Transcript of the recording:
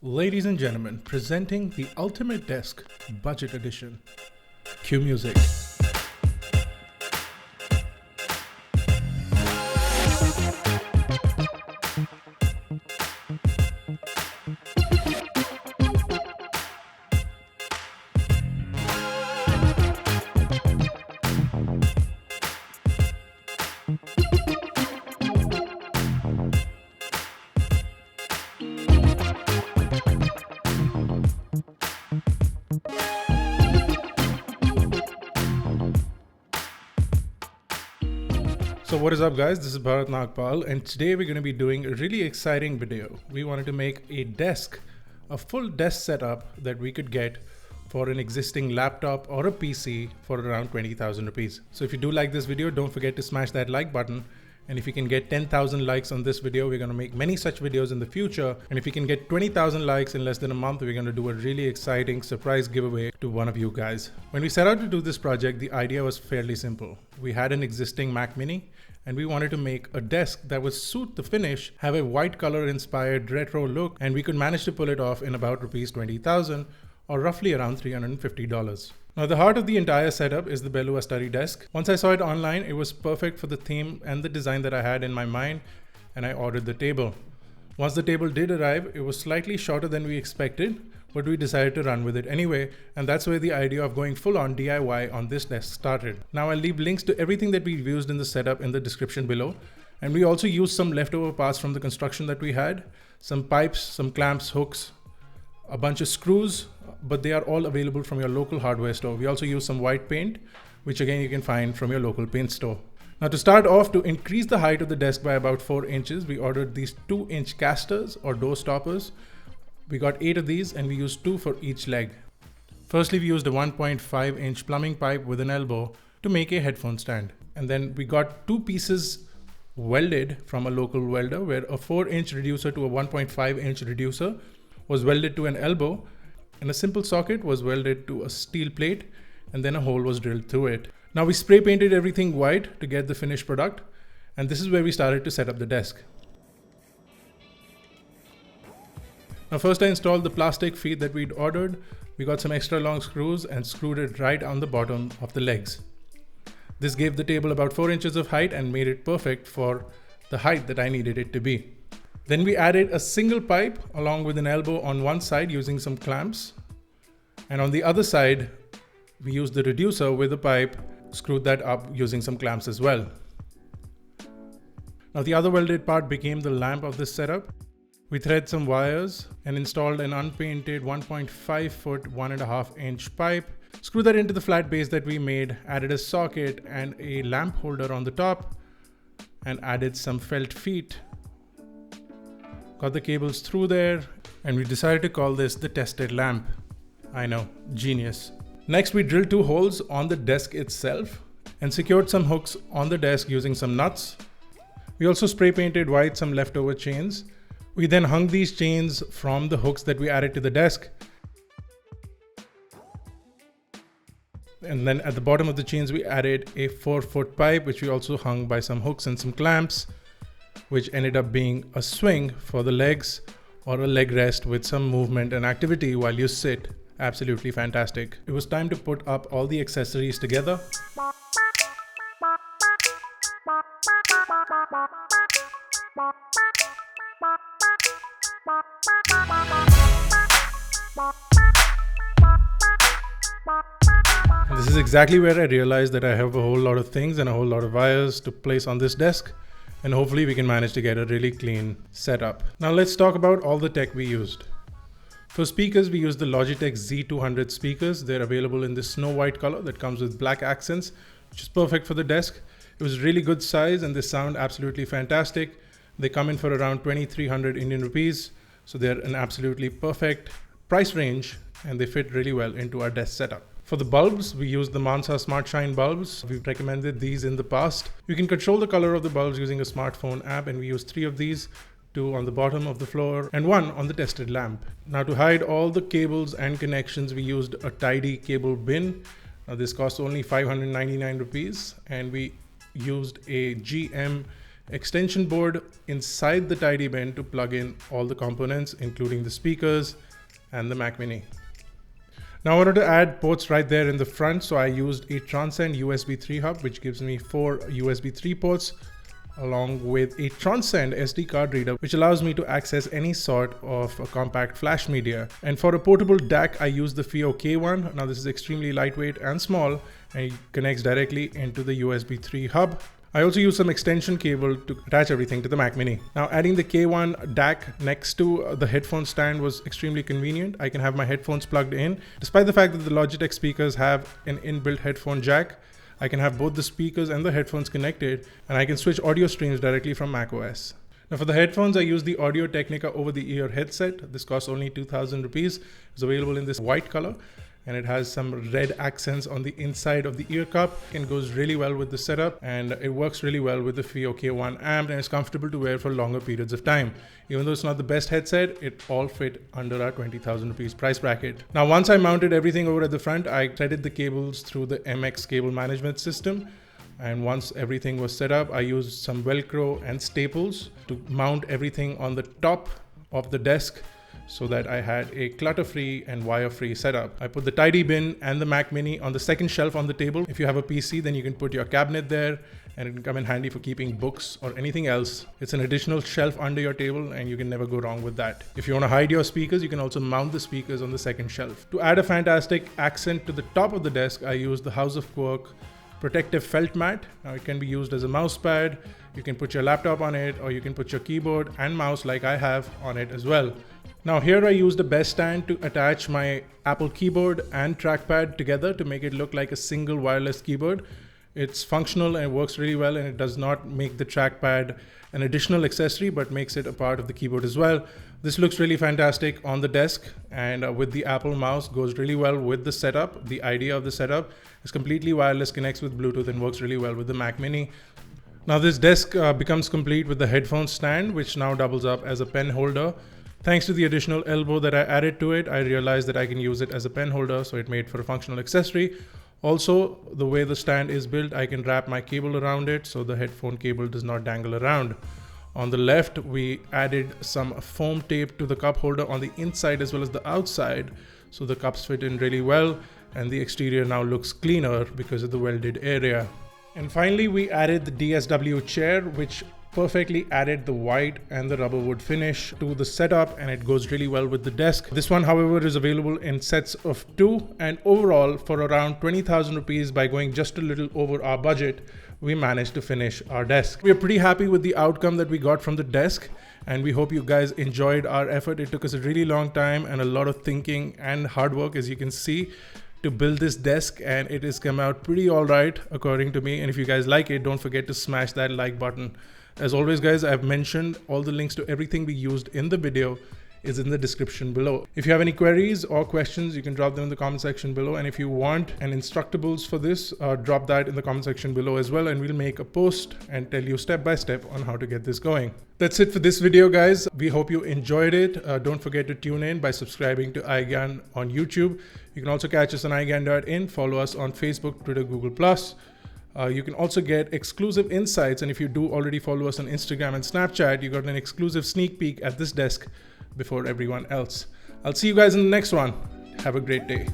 Ladies and gentlemen, presenting the Ultimate Desk Budget Edition. Cue music. So what is up guys, this is Bharat Nagpal and today we're going to be doing a really exciting video. We wanted to make a full desk setup that we could get for an existing laptop or a PC for around 20,000 rupees. So if you do like this video, don't forget to smash that like button. And if you can get 10,000 likes on this video, we're going to make many such videos in the future. And if you can get 20,000 likes in less than a month, we're going to do a really exciting surprise giveaway to one of you guys. When we set out to do this project, the idea was fairly simple. We had an existing Mac Mini and we wanted to make a desk that would suit the finish, have a white color inspired retro look, and we could manage to pull it off in about rupees 20,000 or roughly around $350. Now the heart of the entire setup is the Belua study desk. Once I saw it online, it was perfect for the theme and the design that I had in my mind, and I ordered the table. Once the table did arrive, it was slightly shorter than we expected, but we decided to run with it anyway, and that's where the idea of going full on DIY on this desk started. Now I'll leave links to everything that we've used in the setup in the description below, and we also used some leftover parts from the construction that we had, some pipes, some clamps, hooks, a bunch of screws, but they are all available from your local hardware store. We also use some white paint, which again you can find from your local paint store. Now to start off, to increase the height of the desk by about 4 inches, we ordered these 2-inch casters or door stoppers. We got 8 of these and we used 2 for each leg. Firstly, we used a 1.5-inch plumbing pipe with an elbow to make a headphone stand. And then we got 2 pieces welded from a local welder, where a 4-inch reducer to a 1.5-inch reducer was welded to an elbow, and a simple socket was welded to a steel plate, and then a hole was drilled through it. Now we spray painted everything white to get the finished product, and this is where we started to set up the desk. Now first I installed the plastic feet that we'd ordered. We got some extra long screws and screwed it right on the bottom of the legs. This gave the table about 4 inches of height and made it perfect for the height that I needed it to be. Then we added a single pipe along with an elbow on one side using some clamps. And on the other side, we used the reducer with a pipe, screwed that up using some clamps as well. Now the other welded part became the lamp of this setup. We threaded some wires and installed an unpainted 1.5 foot 1.5-inch pipe. Screwed that into the flat base that we made, added a socket and a lamp holder on the top, and added some felt feet. Got the cables through there, and we decided to call this the tested lamp. I know, genius. Next, we drilled 2 holes on the desk itself and secured some hooks on the desk using some nuts. We also spray painted white some leftover chains. We then hung these chains from the hooks that we added to the desk. And then at the bottom of the chains, we added a 4-foot pipe, which we also hung by some hooks and some clamps, which ended up being a swing for the legs or a leg rest with some movement and activity while you sit. Absolutely fantastic. It was time to put up all the accessories together. And this is exactly where I realized that I have a whole lot of things and a whole lot of wires to place on this desk. And hopefully we can manage to get a really clean setup. Now let's talk about all the tech we used. For speakers, we used the Logitech Z200 speakers. They're available in this snow white color that comes with black accents, which is perfect for the desk. It was really good size and they sound absolutely fantastic. They come in for around 2,300 Indian rupees. So they're an absolutely perfect price range and they fit really well into our desk setup. For the bulbs, we used the Mansa Smart Shine bulbs. We've recommended these in the past. You can control the color of the bulbs using a smartphone app, and we used 3 of these, 2 on the bottom of the floor and 1 on the tested lamp. Now to hide all the cables and connections, we used a tidy cable bin. Now this cost only 599 rupees, and we used a GM extension board inside the tidy bin to plug in all the components, including the speakers and the Mac Mini. Now I wanted to add ports right there in the front, so I used a Transcend USB 3 hub, which gives me 4 USB 3 ports, along with a Transcend SD card reader, which allows me to access any sort of a compact flash media. And for a portable DAC, I use the FiiO K1. Now this is extremely lightweight and small, and it connects directly into the USB 3 hub. I also use some extension cable to attach everything to the Mac Mini. Now adding the K1 DAC next to the headphone stand was extremely convenient. I can have my headphones plugged in. Despite the fact that the Logitech speakers have an inbuilt headphone jack, I can have both the speakers and the headphones connected, and I can switch audio streams directly from macOS. Now for the headphones, I use the Audio Technica over-the-ear headset. This costs only 2,000 rupees. It's available in this white color, and it has some red accents on the inside of the ear cup and goes really well with the setup, and it works really well with the FiiO K1 amp, and it's comfortable to wear for longer periods of time. Even though it's not the best headset, it all fit under our 20,000 rupees price bracket. Now once I mounted everything over at the front, I threaded the cables through the MX cable management system. And once everything was set up, I used some Velcro and staples to mount everything on the top of the desk, so that I had a clutter-free and wire-free setup. I put the tidy bin and the Mac Mini on the second shelf on the table. If you have a PC, then you can put your cabinet there, and it can come in handy for keeping books or anything else. It's an additional shelf under your table, and you can never go wrong with that. If you want to hide your speakers, you can also mount the speakers on the second shelf. To add a fantastic accent to the top of the desk, I used the House of Quark protective felt mat. Now it can be used as a mouse pad. You can put your laptop on it, or you can put your keyboard and mouse like I have on it as well. Now here I used a best stand to attach my Apple keyboard and trackpad together to make it look like a single wireless keyboard. It's functional and it works really well, and it does not make the trackpad an additional accessory, but makes it a part of the keyboard as well. This looks really fantastic on the desk, and with the Apple mouse goes really well with the setup. The idea of the setup is completely wireless, connects with Bluetooth, and works really well with the Mac Mini. Now this desk becomes complete with the headphone stand, which now doubles up as a pen holder. Thanks to the additional elbow that I added to it, I realized that I can use it as a pen holder, so it made for a functional accessory. Also, the way the stand is built, I can wrap my cable around it, so the headphone cable does not dangle around. On the left, we added some foam tape to the cup holder on the inside as well as the outside, so the cups fit in really well, and the exterior now looks cleaner because of the welded area. And finally, we added the DSW chair, which perfectly added the white and the rubber wood finish to the setup, and it goes really well with the desk. This one, however, is available in sets of 2, and overall for around 20,000 rupees, by going just a little over our budget, we managed to finish our desk. We are pretty happy with the outcome that we got from the desk, and we hope you guys enjoyed our effort. It took us a really long time and a lot of thinking and hard work, as you can see, to build this desk, and it has come out pretty all right according to me. And if you guys like it, don't forget to smash that like button. As always guys, I've mentioned all the links to everything we used in the video is in the description below. If you have any queries or questions, you can drop them in the comment section below, and if you want an instructables for this, drop that in the comment section below as well, and we'll make a post and tell you step by step on how to get this going. That's it for this video guys. We hope you enjoyed it. Don't forget to tune in by subscribing to iGyan on YouTube. You can also catch us on iGyan.in, follow us on Facebook, Twitter, Google+. You can also get exclusive insights, and if you do already follow us on Instagram and Snapchat, you got an exclusive sneak peek at this desk before everyone else. I'll see you guys in the next one. Have a great day.